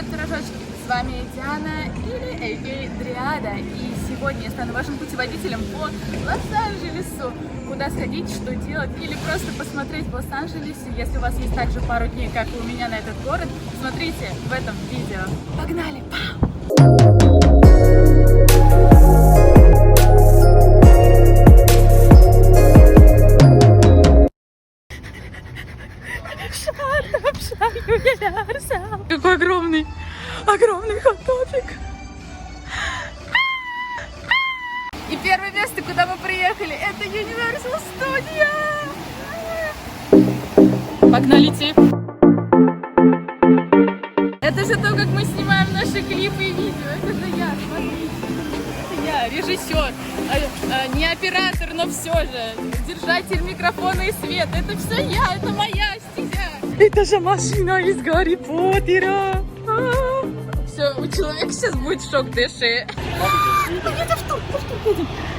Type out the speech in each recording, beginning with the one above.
Привет, пирожочки! С вами Диана или а.к.а. Дриада. И сегодня я стану вашим путеводителем по Лос-Анджелесу. Куда сходить, что делать или просто посмотреть в Лос-Анджелесе. Если у вас есть также пару дней, как и у меня на этот город, смотрите в этом видео. Погнали! Какой огромный хот-догик. И первое место, куда мы приехали, это Universal Studios. Погнали идти. Это же то, как мы снимаем наши клипы и видео. Это же я, смотрите. Это я, режиссер. Не оператор, но все же. Держатель микрофона и свет. Это все я, это моя стезя. Это же машина из Гарри Поттера. Все, у человека сейчас будет шок ДШ.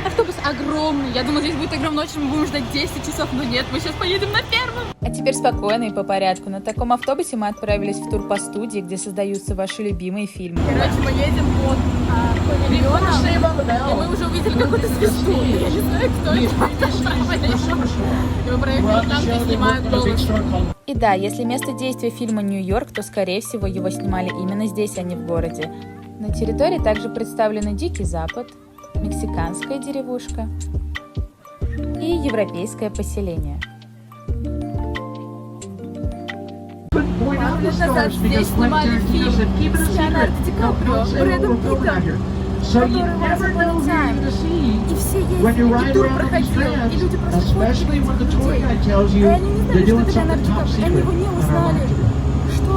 Автобус огромный. Я думала, здесь будет огромная ночь, мы будем ждать 10 часов, но нет, мы сейчас поедем на первом. А теперь спокойно и по порядку. На таком автобусе мы отправились в тур по студии, где создаются ваши любимые фильмы. Короче, мы едем под павильоном, и мы уже увидели какую-то звезду. Я не знаю, кто это. И мы проехали там, где снимают голос. И да, если место действия фильма Нью-Йорк, то, скорее всего, его снимали именно здесь, а не в городе. На территории также представлены Дикий Запад, мексиканская деревушка и европейское поселение. Лет назад здесь снимали фильм с Леонардо Ди Каприо, Брэдом Питтом, который Once Upon a Time. И все ездили, и тур проходил, и люди просто фоткали этих людей. И они не знали, что это Леонардо Ди Каприо, они его не узнали. Что?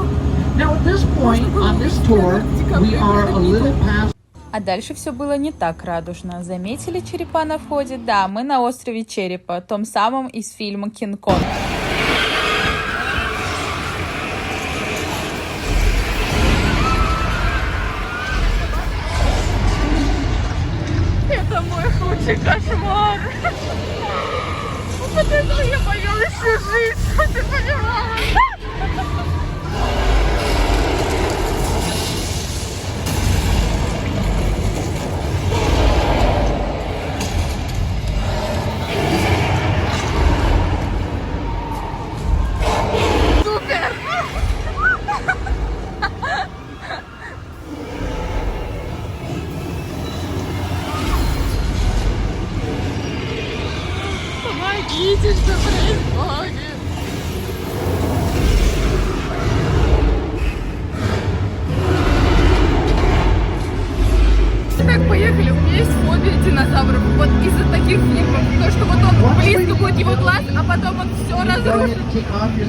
А дальше все было не так радужно. Заметили черепа на входе? Да, мы на острове Черепа, том самом из фильма «Кинг-Конг». Это мой худший кошмар. Вот этого я боялась всю жизнь, ты понимаешь? Помогите, что происходит? Итак, поехали. У меня есть фобия динозавров. Вот из-за таких фильмов. То, что вот он близко будет его глаз, а потом он все разрушит.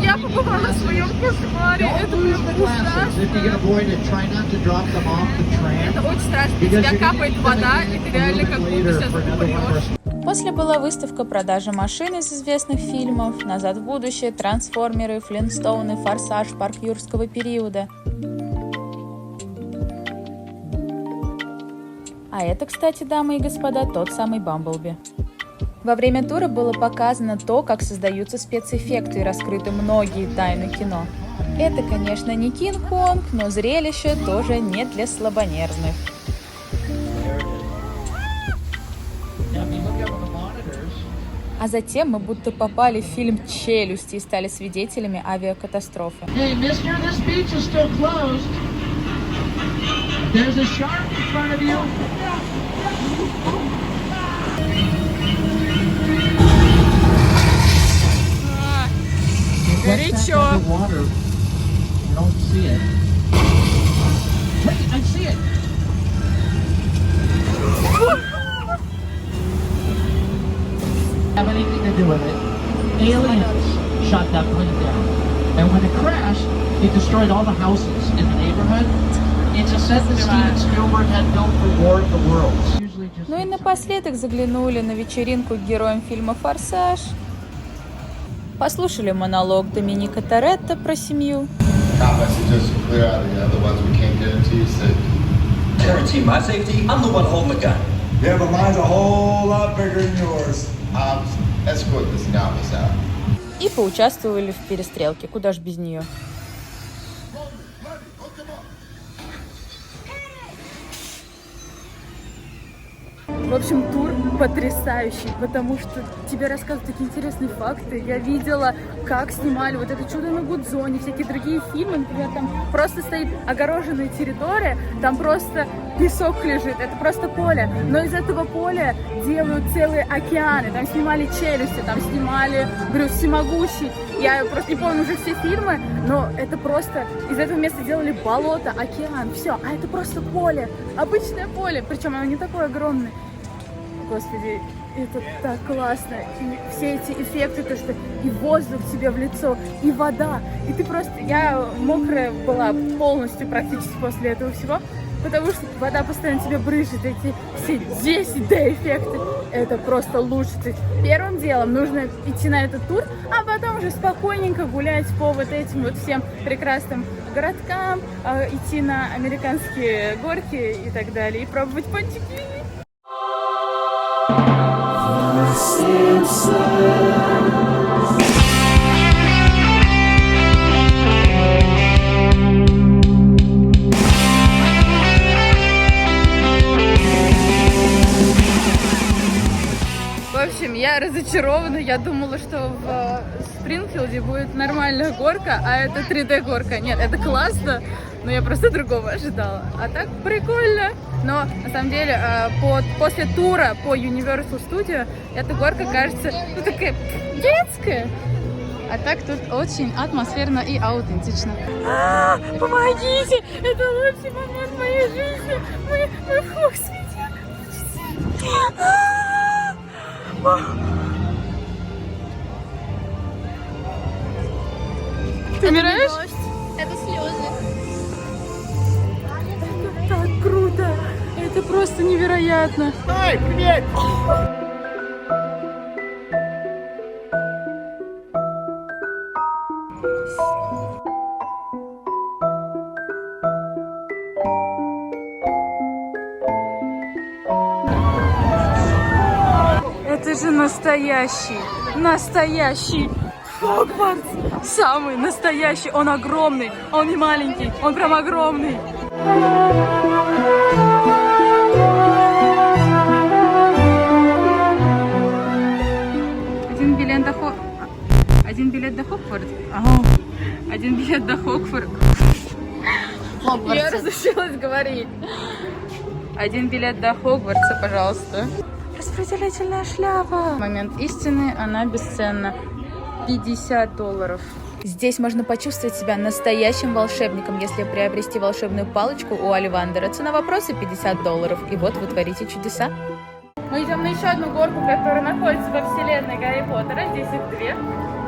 Я побывала в своем кошмаре. Это прям ужасно. Это очень страшно. У тебя капает вода, и ты реально как будто сейчас умрешь. После была выставка продажи машин из известных фильмов «Назад в будущее», «Трансформеры», «Флинстоуны», «Форсаж», «Парк юрского периода». А это, кстати, дамы и господа, тот самый Бамблби. Во время тура было показано то, как создаются спецэффекты и раскрыты многие тайны кино. Это, конечно, не Кинг-Конг, но зрелище тоже не для слабонервных. А затем мы будто попали в фильм «Челюсти» и стали свидетелями авиакатастрофы. Горячо. Have anything to do with it. Aliens shot that plane down, and when it crashed, it destroyed all the houses in the neighborhood. It's a set that Steven Spielberg had built for War of the Worlds. Ну и напоследок заглянули на вечеринку к героям фильма «Форсаж». Послушали монолог Доминика Торетто про семью. My safety, I'm the one holding the gun. Yeah, but mine's a whole lot bigger than yours. Escort this novice out. И поучаствовали в перестрелке. Куда ж без нее? В общем, тур потрясающий, потому что тебе рассказывают такие интересные факты. Я видела, как снимали вот это «Чудо на Гудзоне», всякие другие фильмы. Например, там просто стоит огороженная территория, там просто песок лежит, это просто поле. Но из этого поля делают целые океаны. Там снимали «Челюсти», там снимали «Брюс Всемогущий». Я просто не помню уже все фильмы, но это просто из этого места делали болото, океан, все. А это просто поле, обычное поле, причем оно не такое огромное. Господи, это так классно. И все эти эффекты, то, что и воздух тебе в лицо, и вода. И ты просто... Я мокрая была полностью практически после этого всего, потому что вода постоянно тебе брызжет, эти все 10D-эффекты. Это просто лучше. То есть первым делом нужно идти на этот тур, а потом уже спокойненько гулять по вот этим вот всем прекрасным городкам, идти на американские горки и так далее, и пробовать пончики. В общем, я разочарована. Я думала, что в Спрингфилде будет нормальная горка, а это 3D-горка. Нет, это классно, но я просто другого ожидала. А так прикольно. Но на самом деле после тура по Universal Studio эта горка кажется такая детская. А так тут очень атмосферно и аутентично. Помогите! Это лучший момент в моей жизни! Мы в Хоксмите! Ты умираешь? Это слезы. Это так круто! Это просто невероятно! Ай, привет! Это же настоящий Хогвартс! Самый настоящий, он огромный, он не маленький, он прям огромный. Один билет до Хогвартса. Один билет до Хогвартса. Я разучилась говорить. Один билет до Хогвартса, пожалуйста. Распределительная шляпа. Момент истины, она бесценна. $50. Здесь можно почувствовать себя настоящим волшебником, если приобрести волшебную палочку у Оливандера. Цена вопроса $50. И вот вы творите чудеса. Мы идем на еще одну горку, которая находится во вселенной Гарри Поттера. Здесь их две.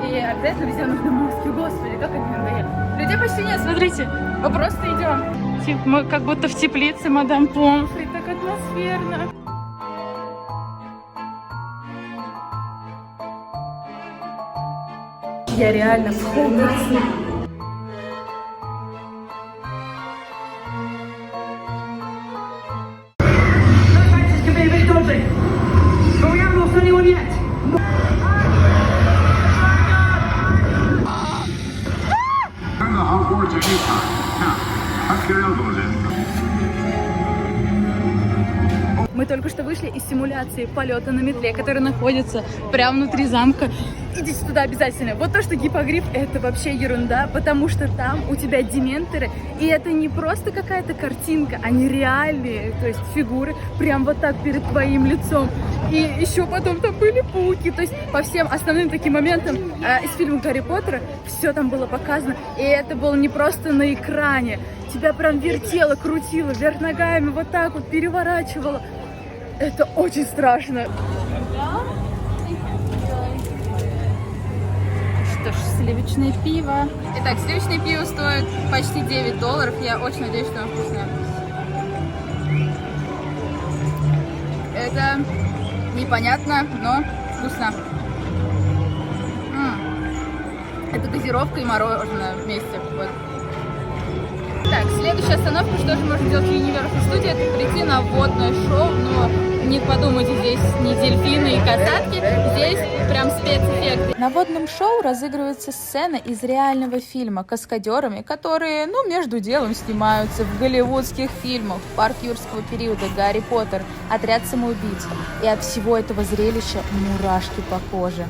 И обязательно везде нужны маски. Господи, как они надоели. Людей почти нет, смотрите. Мы просто идем. Мы как будто в теплице мадам Помфри. Так атмосферно. Я реально в Хогвартсе. Мы только что вышли из симуляции полета на метле, которая находится прямо внутри замка. Идите туда обязательно. Вот то, что гиппогриф, это вообще ерунда, потому что там у тебя дементоры, и это не просто какая-то картинка, они реальные, то есть фигуры, прям вот так перед твоим лицом. И еще потом там были пауки, то есть по всем основным таким моментам из фильма Гарри Поттера все там было показано, и это было не просто на экране, тебя прям вертело, крутило, вверх ногами, вот так вот переворачивало. Это очень страшно. Что ж, сливочное пиво. Итак, сливочное пиво стоит почти $9. Я очень надеюсь, что оно вкусное. Это непонятно, но вкусно. Это газировка и мороженое вместе. Вот. Так, следующая остановка, что же можно делать в Universal Studios, это прийти на водное шоу, но не подумайте, здесь не дельфины и касатки, здесь прям спецэффекты. На водном шоу разыгрывается сцена из реального фильма каскадерами, которые, между делом снимаются в голливудских фильмах «Парк юрского периода», «Гарри Поттер», «Отряд самоубийц». И от всего этого зрелища мурашки по коже.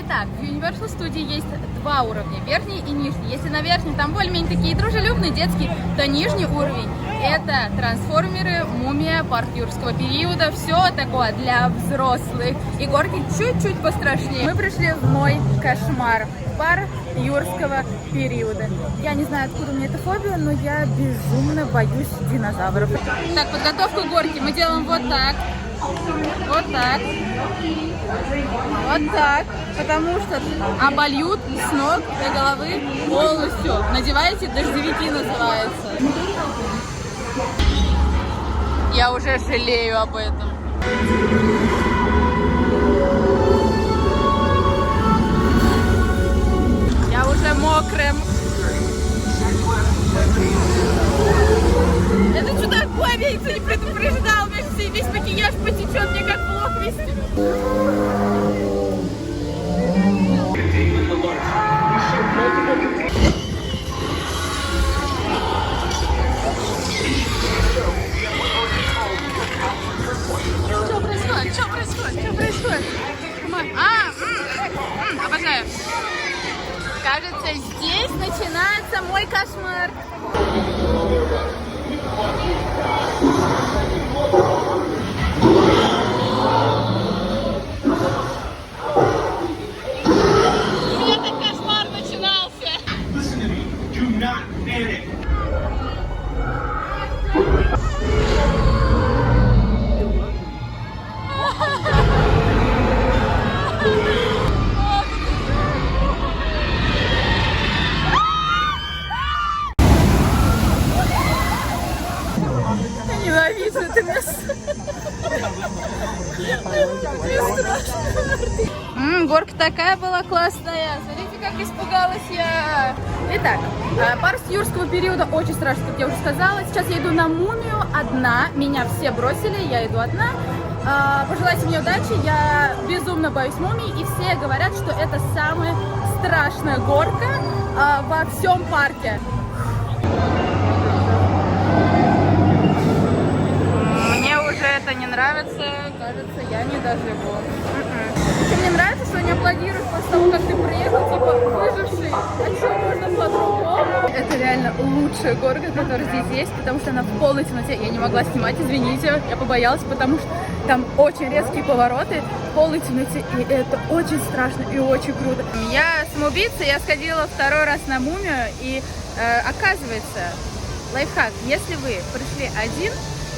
Итак, в Universal Studios есть два уровня, верхний и нижний. Если на верхнем там более-менее такие дружелюбные, детские, то нижний уровень — это трансформеры, мумия, парк юрского периода, все такое для взрослых. И горки чуть-чуть пострашнее. Мы пришли в мой кошмар, парк юрского периода. Я не знаю, откуда у меня эта фобия, но я безумно боюсь динозавров. Так, подготовку горки мы делаем вот так. Вот так. Вот так. Потому что обольют с ног до головы полностью. Надевайте, дождевики называется. Я уже жалею об этом. Я уже мокрая. Это что такое? Меня никто не предупреждал. Весь макияж потечет, мне как плохо вести. Что происходит? Обожаю. Кажется, здесь начинается мой кошмар. У меня так кошмар начинался. Ненавижу это место. Горка такая была классная. Смотрите, как испугалась я. Итак, парк юрского периода очень страшно, как я уже сказала. Сейчас я иду на мумию одна. Меня все бросили, я иду одна. Пожелайте мне удачи. Я безумно боюсь мумий. И все говорят, что это самая страшная горка во всем парке. Мне уже это не нравится. Кажется, я не доживу. Мне нравится, что они аплодируют после того, как ты приехал, типа выживший. А что можно по-другому? Это реально лучшая горка, которая здесь есть, потому что она в полной темноте. Я не могла снимать, извините, я побоялась, потому что там очень резкие повороты в полной темноте, и это очень страшно и очень круто. Я самоубийца, я сходила второй раз на мумию, и оказывается, лайфхак, если вы пришли один,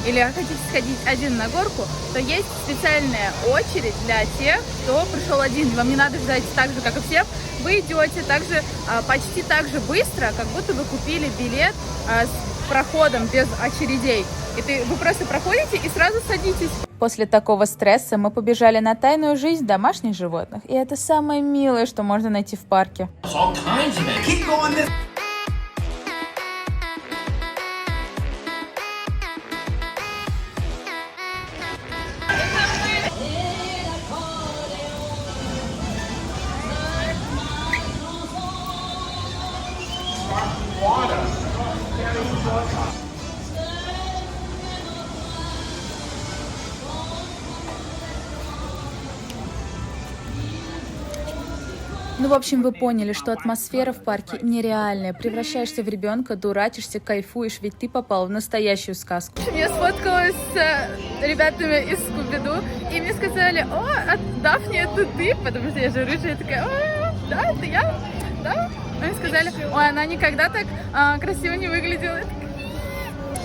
или хотите сходить один на горку, то есть специальная очередь для тех, кто пришел один. Вам не надо ждать так же, как и все. Вы идете также почти так же быстро, как будто вы купили билет с проходом без очередей. И вы просто проходите и сразу садитесь. После такого стресса мы побежали на тайную жизнь домашних животных. И это самое милое, что можно найти в парке. Ну, в общем, вы поняли, что атмосфера в парке нереальная. Превращаешься в ребенка, дурачишься, кайфуешь, ведь ты попал в настоящую сказку. Я сфоткалась с ребятами из Скуби-Ду, и мне сказали: о, Дафни, это ты? Потому что я же рыжая, я такая: о, да, это я, да. Они сказали: ой, она никогда так красиво не выглядела.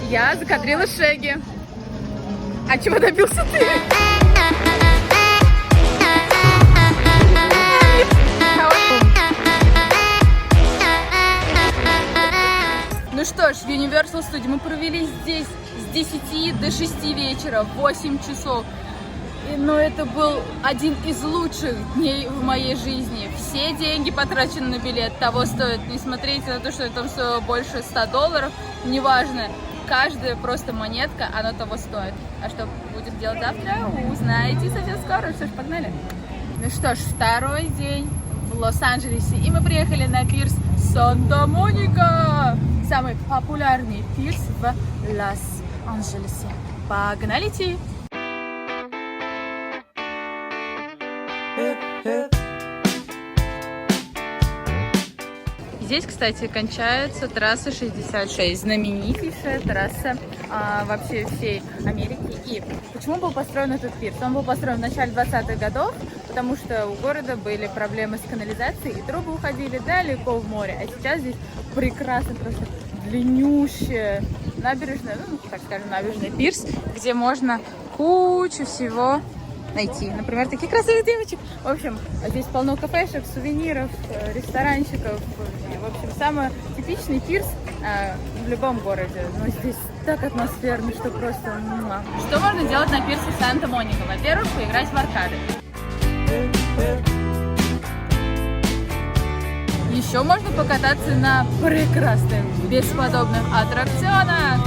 Я закадрила Шеги. А чего добился ты? Ну что ж, в Universal Studios мы провели здесь с 10 до 6 вечера, 8 часов. Но это был один из лучших дней в моей жизни. Все деньги потрачены на билет, того стоит. Не смотрите на то, что там стоило больше $100, неважно. Каждая просто монетка, она того стоит. А что будет делать завтра, узнаете совсем скоро. Все ж, погнали. Ну что ж, второй день в Лос-Анджелесе. И мы приехали на пирс Санта-Моника. Самый популярный пирс в Лос-Анджелесе. Погналите! Здесь, кстати, кончается трасса 66, знаменитейшая трасса вообще всей Америки. И почему был построен этот пирс? Он был построен в начале 20-х годов, потому что у города были проблемы с канализацией, и трубы уходили далеко в море. А сейчас здесь прекрасно, просто длиннющая набережная, ну, так скажем, набережный пирс, где можно кучу всего найти. Например, таких красивых девочек. В общем, здесь полно кафешек, сувениров, ресторанчиков. И, в общем, самый типичный пирс в любом городе. Но здесь так атмосферно, что просто... Что можно делать на пирсе Санта-Моника? Во-первых, поиграть в аркады. Еще можно покататься на прекрасных, бесподобных аттракционах.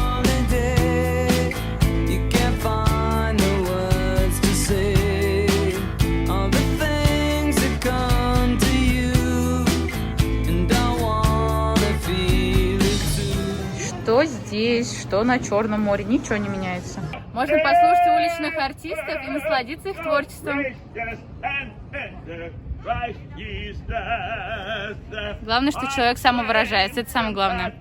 Что здесь, что на Черном море, ничего не меняется. Можно послушать уличных артистов и насладиться их творчеством. Главное, что человек самовыражается, это самое главное.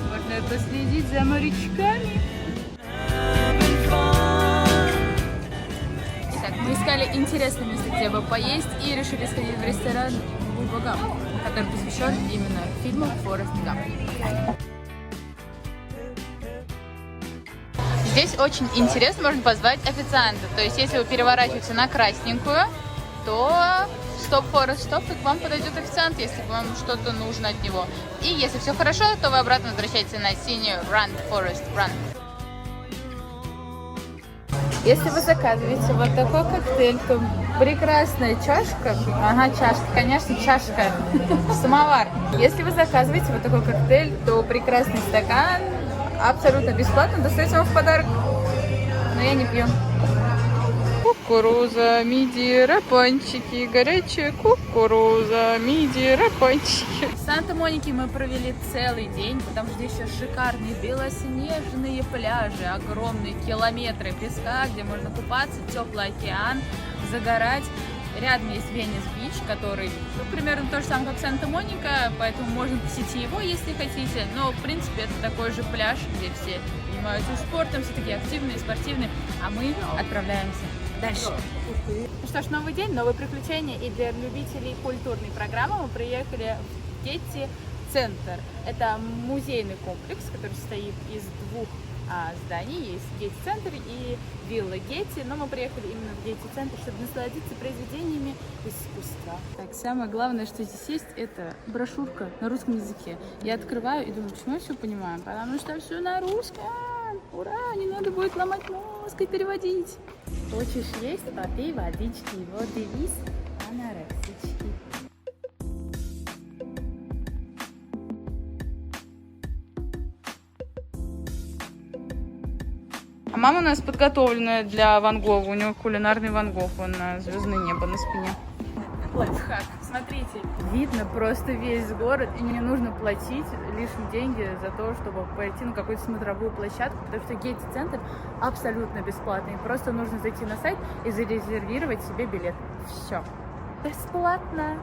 Можно последить за морячками. Мы искали интересное место, где бы поесть, и решили сходить в ресторан Бубагам, который посвящен именно фильму «Форест Гамп». Здесь очень интересно, можно позвать официанта. То есть, если вы переворачиваете на красненькую, то стоп, Форест, стоп, и к вам подойдет официант, если вам что-то нужно от него. И если все хорошо, то вы обратно возвращаетесь на синюю Run, Forest, Run. Если вы заказываете вот такой коктейль, то прекрасная чашка, чашка, конечно, чашка, самовар. Если вы заказываете вот такой коктейль, то прекрасный стакан абсолютно бесплатно достается вам в подарок. Но я не пью. Кукуруза, мидии, рапанчики, горячая кукуруза, мидии, рапанчики. В Санта-Монике мы провели целый день, потому что здесь еще шикарные белоснежные пляжи, огромные километры песка, где можно купаться, теплый океан, загорать. Рядом есть Венес-Бич, который примерно то же самое, как Санта-Моника, поэтому можно посетить его, если хотите. Но, в принципе, это такой же пляж, где все занимаются спортом, все такие активные, спортивные, а мы отправляемся дальше. Ну что ж, новый день, новые приключения, и для любителей культурной программы мы приехали в Гетти-центр. Это музейный комплекс, который состоит из двух зданий. Есть Гетти-центр и вилла Гетти, но мы приехали именно в Гетти-центр, чтобы насладиться произведениями искусства. Так, самое главное, что здесь есть, это брошюрка на русском языке. Я открываю и думаю, почему я все понимаю? Потому что все на русском. Ура, не надо будет ломать мозг и переводить. Хочешь есть, попей водички, вот девиз анорексички. А мама у нас подготовленная для Ван Гога. У него кулинарный Ван Гог, он на звездное небо на спине. Лайфхак. Смотрите, видно просто весь город, и не нужно платить лишние деньги за то, чтобы пойти на какую-то смотровую площадку, потому что Гетти-центр абсолютно бесплатный. Просто нужно зайти на сайт и зарезервировать себе билет. Все. Бесплатно.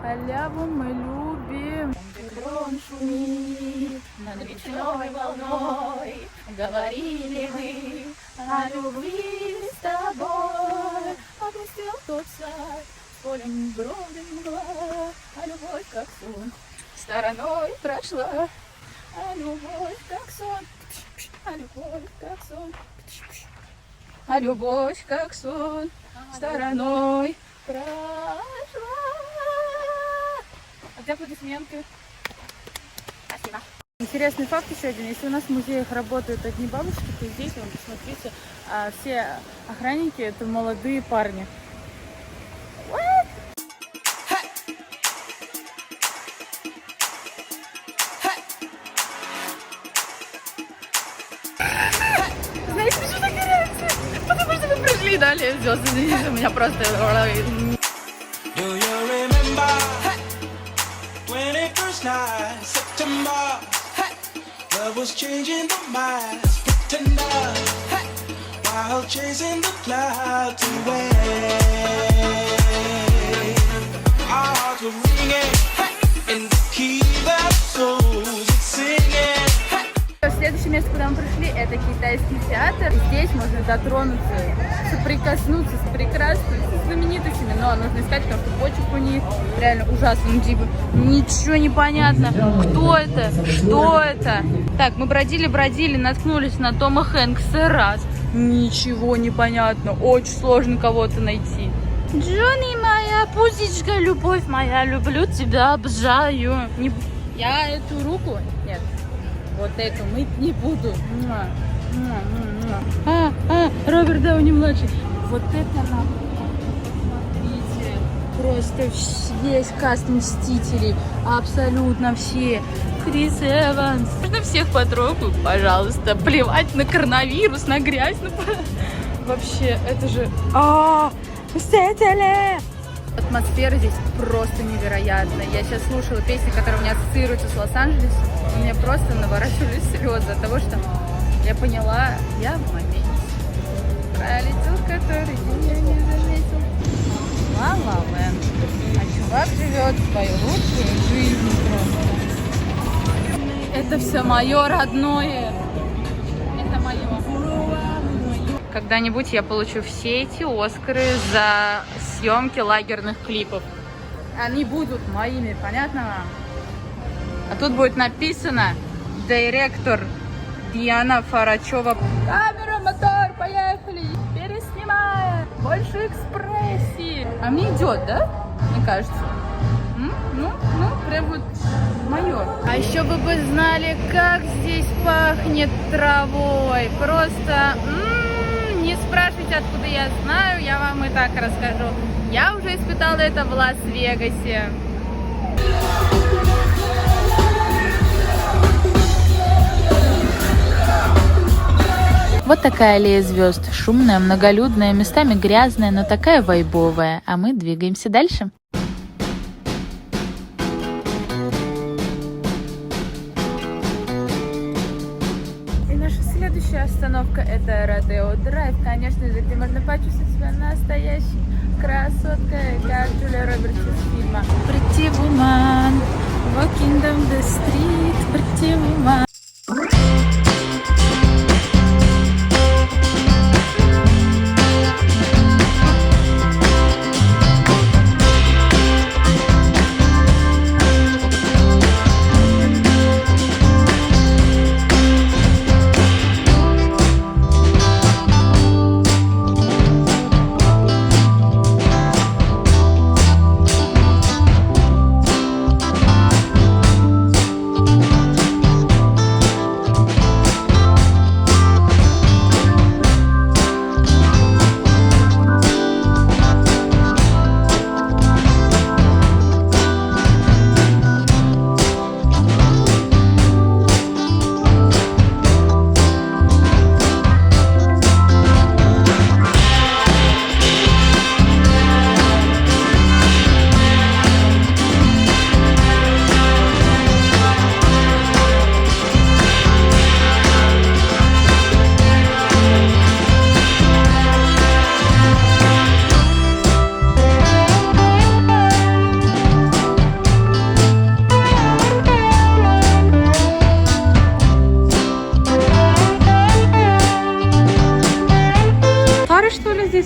Халяву мы любим. Дрон шумит над речной волной. Говорили мы о любви с тобой. Опустил тот сад, полем броды мгла, а любовь как сон стороной прошла. А любовь как сон, а любовь как сон, а любовь как сон стороной прошла. А где аплодисменты? Спасибо. Интересный факт еще один. Если у нас в музеях работают одни бабушки, то здесь, вон, посмотрите, все охранники — это молодые парни. What? Знаете, почему такая реакция? Потому что мы прошли далее звезды. У меня просто... Do you remember when it first night, September? Love was changing the minds, pretender, while chasing the clouds away. Our hearts were ringing in the key that souls were singing. Следующее место, куда мы пришли, это китайский театр. Здесь можно дотронуться, соприкоснуться с прекрасными, с знаменитостями, но нужно искать, потому что почерк у них реально ужасный. Ну, типа, ничего не понятно. Кто это? Что это? Так, мы бродили, наткнулись на Тома Хэнкса раз. Ничего не понятно. Очень сложно кого-то найти. Джонни, моя пусечка, любовь моя, люблю тебя, обожаю. Не... Я эту руку... Нет. Вот эту мыть не буду. Роберт Дауни младший. Вот это нам. Смотрите, просто весь каст Мстителей. Абсолютно все. Крис Эванс. Можно всех потрогаю, пожалуйста. Плевать на коронавирус, на грязь. Вообще, это же... Мстители! Атмосфера здесь просто невероятная. Я сейчас слушала песни, которые у меня ассоциируются с Лос-Анджелесом, и мне просто наворачивались слезы от того, что я поняла, я в моменте. Пролетел, который я не заметил. Ла-ла Ленд. А чувак живет свою лучшую жизнь просто. Это все мое родное. Это мое. Когда-нибудь я получу все эти Оскары за съемки лагерных клипов. Они будут моими, понятно вам? А тут будет написано директор Диана Фарачева. Камера, мотор, поехали! Переснимаем! Больше экспрессии! А мне идет, да? Мне кажется. Ну, прям вот мое. А еще бы вы знали, как здесь пахнет травой. Просто... Не спрашивайте, откуда я знаю, я вам и так расскажу. Я уже испытала это в Лас-Вегасе. Вот такая аллея звезд. Шумная, многолюдная, местами грязная, но такая вайбовая. А мы двигаемся дальше. Следующая остановка — это Родео Драйв, конечно же, где можно почувствовать себя настоящей красоткой, как Джулия Робертс из фильма Pretty Woman, Walking down the street, Pretty Woman.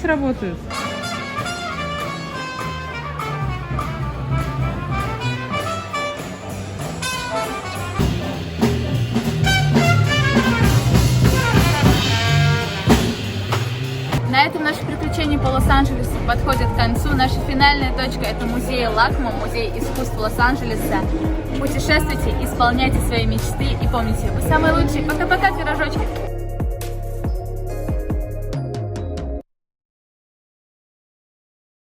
здесь работают. На этом наше приключение по Лос-Анджелесу подходит к концу. Наша финальная точка — это музей Лакмо, музей искусств Лос-Анджелеса. Путешествуйте, исполняйте свои мечты и помните, вы самые лучшие. Пока-пока, пирожочки!